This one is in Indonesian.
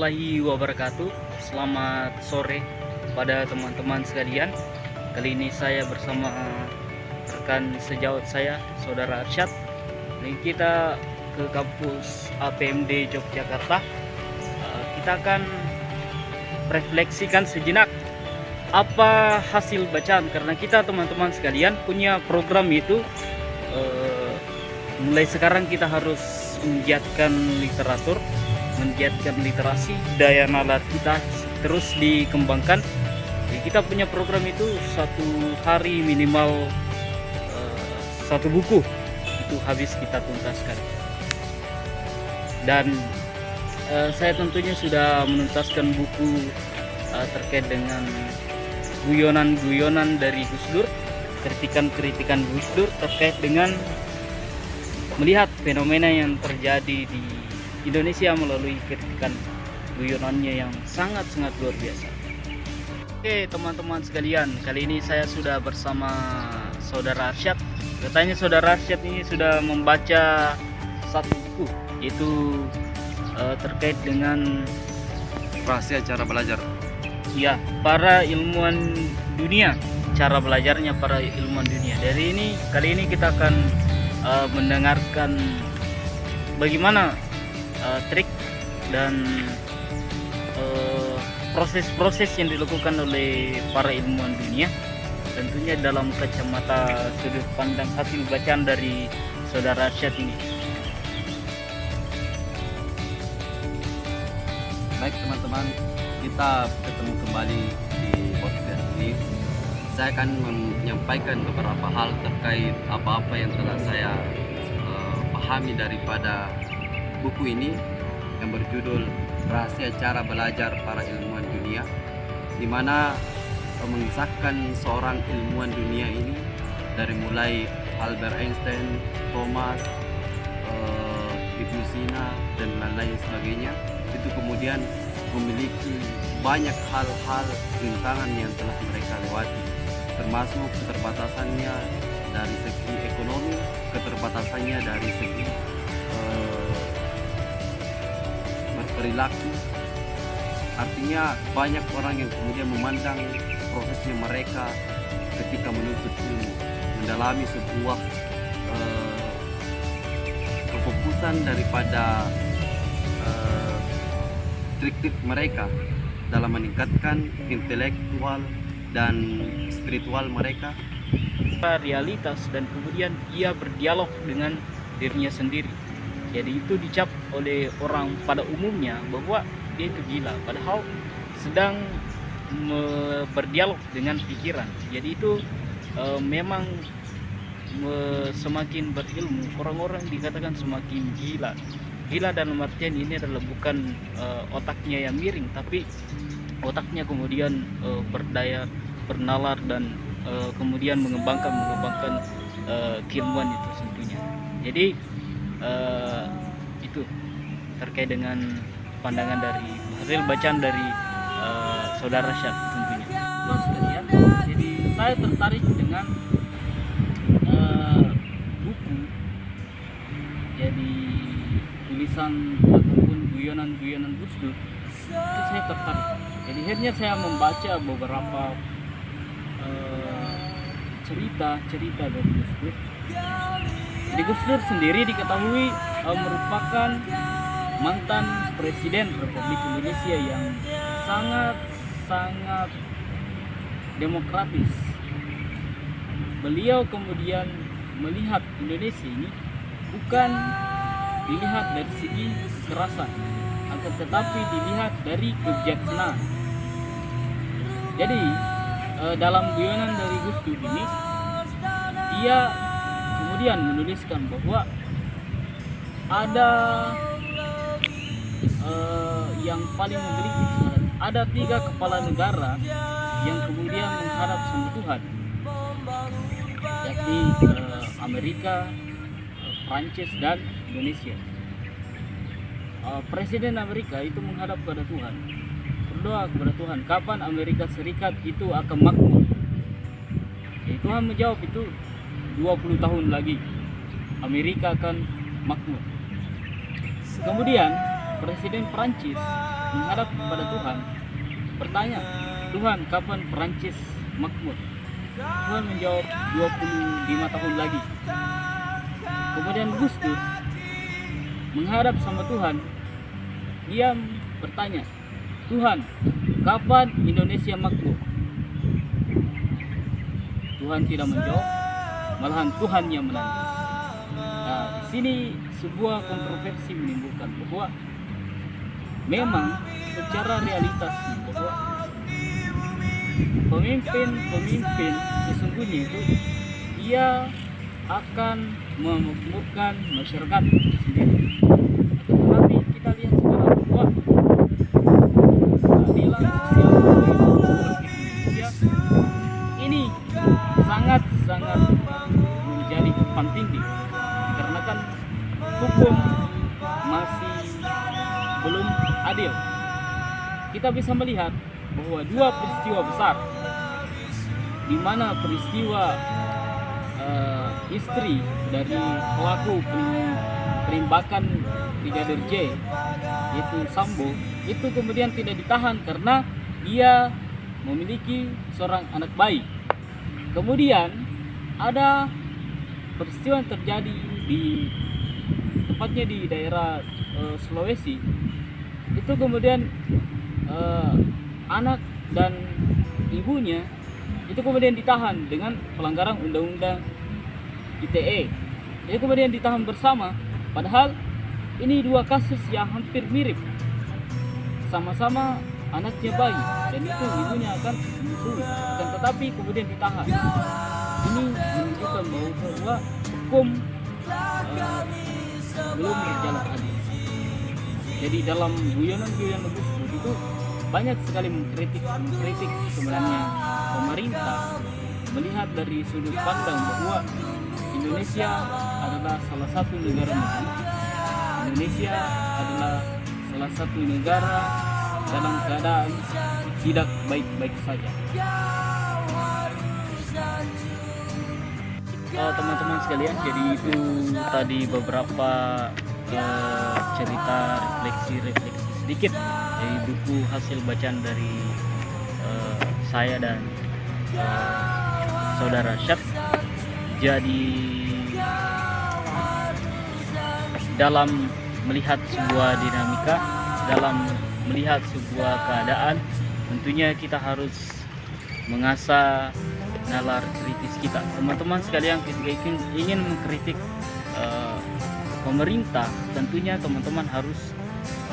warahmatullahi wabarakatuh. Selamat sore pada teman-teman sekalian. Kali ini saya bersama rekan sejawat saya, Saudara Arsyad. Ini kita ke kampus APMD Yogyakarta. Kita akan refleksikan sejenak apa hasil bacaan, karena kita teman-teman sekalian punya program itu mulai sekarang kita harus menggiatkan literatur, menggiatkan literasi, daya nalar kita terus dikembangkan. Jadi kita punya program itu satu hari minimal satu buku itu habis kita tuntaskan. Dan saya tentunya sudah menuntaskan buku terkait dengan guyonan-guyonan dari Gus Dur, kritikan-kritikan Gus Dur terkait dengan melihat fenomena yang terjadi di Indonesia melalui kritikan guyonannya yang sangat-sangat luar biasa. Oke teman-teman sekalian, kali ini saya sudah bersama Saudara Arsyad. Katanya Saudara Arsyad ini sudah membaca satu buku, yaitu terkait dengan rahasia cara belajar. Ya, para ilmuwan dunia, cara belajarnya para ilmuwan dunia. Kali ini kita akan mendengarkan bagaimana trik dan proses-proses yang dilakukan oleh para ilmuwan dunia, tentunya dalam kacamata sudut pandang hasil bacaan dari Saudara Arsyad ini. Baik teman-teman, kita ketemu kembali di podcast ini. Saya akan menyampaikan beberapa hal terkait apa-apa yang telah saya pahami daripada buku ini yang berjudul Rahasia Cara Belajar Para Ilmuwan Dunia, di mana mengisahkan seorang ilmuwan dunia ini dari mulai Albert Einstein, Thomas, Ibnu Sina dan lain-lain sebagainya. Itu kemudian memiliki banyak hal-hal rintangan yang telah mereka lewati, termasuk keterbatasannya dari segi ekonomi, keterbatasannya dari segi berperilaku. Artinya banyak orang yang kemudian memandang prosesnya mereka ketika menuntut ilmu, mendalami sebuah kefokusan daripada trik-trik mereka dalam meningkatkan intelektual dan spiritual mereka, realitas, dan kemudian ia berdialog dengan dirinya sendiri. Jadi itu dicap oleh orang pada umumnya bahwa dia itu gila, padahal sedang berdialog dengan pikiran. Jadi itu memang semakin berilmu, orang-orang dikatakan semakin gila. Gila dalam artian ini adalah bukan otaknya yang miring, tapi otaknya kemudian berdaya, bernalar, dan kemudian mengembangkan keilmuan itu tentunya. Jadi itu terkait dengan pandangan dari hasil bacaan dari Saudara Arsyad tentunya. Terus sekalian, jadi saya tertarik dengan buku, jadi tulisan ataupun guyonan-guyonan Gus Dur, itu saya tertarik. Jadi akhirnya saya membaca beberapa cerita dari Gus Dur. Jadi Gus Dur sendiri diketahui merupakan mantan Presiden Republik Indonesia yang sangat demokratis. Beliau kemudian melihat Indonesia ini bukan dilihat dari segi kekerasan, akan tetapi dilihat dari kebijaksanaan. Jadi dalam guyonan dari Gus Dur ini, dia kemudian menuliskan bahwa ada yang paling menggelitik sebenarnya, ada 3 kepala negara yang kemudian menghadap sama Tuhan, yakni Amerika, Prancis, dan Indonesia. Presiden Amerika itu menghadap kepada Tuhan, berdoa kepada Tuhan, kapan Amerika Serikat itu akan makmur. Jadi Tuhan menjawab, itu 20 tahun lagi Amerika akan makmur. Kemudian Presiden Prancis menghadap kepada Tuhan, bertanya, Tuhan, kapan Prancis makmur? Tuhan menjawab 25 tahun lagi. Kemudian Gus Dur menghadap sama Tuhan, dia bertanya, Tuhan, kapan Indonesia makmur? Tuhan tidak menjawab, malahan Tuhan yang menangis. Nah, di sini sebuah kontroversi menimbulkan bahwa memang secara realitas bahwa pemimpin sesungguhnya itu dia akan memakmurkan masyarakat itu sendiri. Tetapi kita lihat sekarang bahwa keadilan sosial Indonesia ini sangat menjadi tumpang tindih dikarenakan hukum masih belum adil. Kita bisa melihat bahwa dua peristiwa besar, di mana peristiwa istri dari pelaku penembakan Brigadir J, yaitu Sambo, itu kemudian tidak ditahan karena dia memiliki seorang anak bayi. Kemudian ada peristiwa yang terjadi di tepatnya di daerah Sulawesi. Itu kemudian anak dan ibunya itu kemudian ditahan dengan pelanggaran undang-undang ITE. Itu kemudian ditahan bersama, padahal ini dua kasus yang hampir mirip, sama-sama anaknya bayi dan itu ibunya akan menyusui, dan tetapi kemudian ditahan. Ini menunjukkan bahwa hukum belum berjalan adil. Jadi dalam guyonan-guyonan Gus Dur itu banyak sekali mengkritik sebenarnya pemerintah, melihat dari sudut pandang bahwa Indonesia adalah salah satu negara Muslim. Indonesia adalah salah satu negara dalam keadaan tidak baik-baik saja. Teman-teman sekalian, jadi itu tadi beberapa cerita refleksi sedikit dari buku hasil bacaan dari saya dan saudara Syaf. Jadi dalam melihat sebuah dinamika, dalam melihat sebuah keadaan, tentunya kita harus mengasah nalar kritis kita. Teman-teman sekalian, ketika ingin mengkritik pemerintah, tentunya teman-teman harus